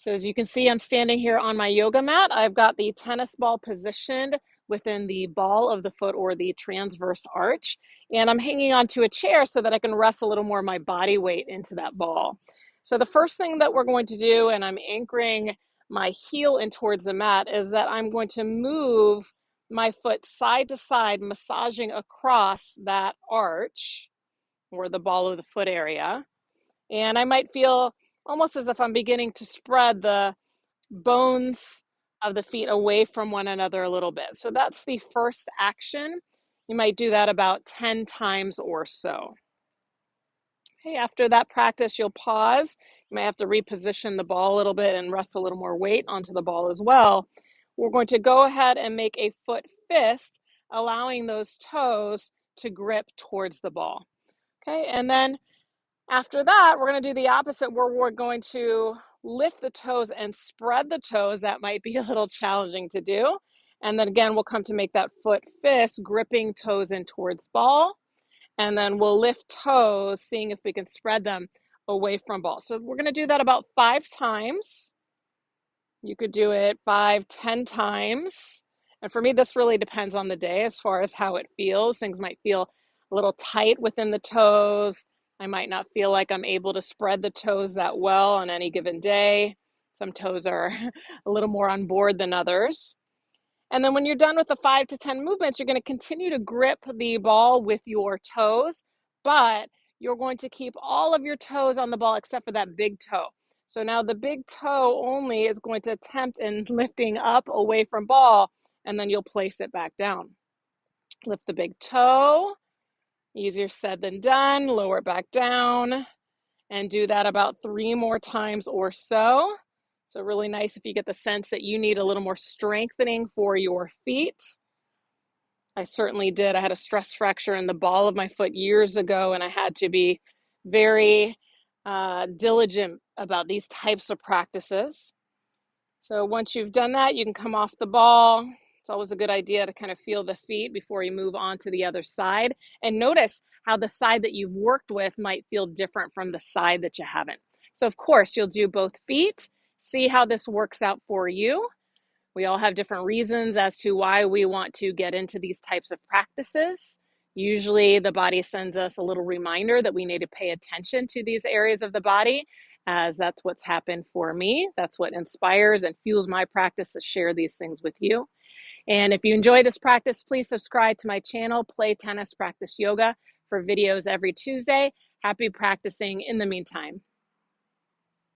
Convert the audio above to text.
So as you can see, I'm standing here on my yoga mat. I've got the tennis ball positioned within the ball of the foot or the transverse arch. And I'm hanging onto a chair so that I can rest a little more of my body weight into that ball. So the first thing that we're going to do, and I'm anchoring my heel in towards the mat, is that I'm going to move my foot side to side, massaging across that arch or the ball of the foot area. And I might feel almost as if I'm beginning to spread the bones of the feet away from one another a little bit. So that's the first action. You might do that about 10 times or so. Okay, after that practice, you'll pause. You might have to reposition the ball a little bit and rest a little more weight onto the ball as well. We're going to go ahead and make a foot fist, allowing those toes to grip towards the ball. Okay, and then after that, we're going to do the opposite where we're going to lift the toes and spread the toes. That might be a little challenging to do. And then again, we'll come to make that foot fist, gripping toes in towards ball. And then we'll lift toes, seeing if we can spread them away from ball. So we're going to do that about 5 times. You could do it 5, 10 times. And for me, this really depends on the day as far as how it feels. Things might feel a little tight within the toes. I might not feel like I'm able to spread the toes that well on any given day. Some toes are a little more on board than others. And then when you're done with the 5 to 10 movements, you're going to continue to grip the ball with your toes, but you're going to keep all of your toes on the ball except for that big toe. So now the big toe only is going to attempt in lifting up away from ball, and then you'll place it back down. Lift the big toe. Easier said than done. Lower it back down and do that about 3 more times or so. So really nice if you get the sense that you need a little more strengthening for your feet. I certainly did. I had a stress fracture in the ball of my foot years ago, and I had to be very diligent about these types of practices. So once you've done that, you can come off the ball. It's always a good idea to kind of feel the feet before you move on to the other side. And notice how the side that you've worked with might feel different from the side that you haven't. So of course, you'll do both feet. See how this works out for you. We all have different reasons as to why we want to get into these types of practices. Usually the body sends us a little reminder that we need to pay attention to these areas of the body, as that's what's happened for me. That's what inspires and fuels my practice to share these things with you. And if you enjoy this practice, please subscribe to my channel, Play Tennis Practice Yoga, for videos every Tuesday. Happy practicing in the meantime.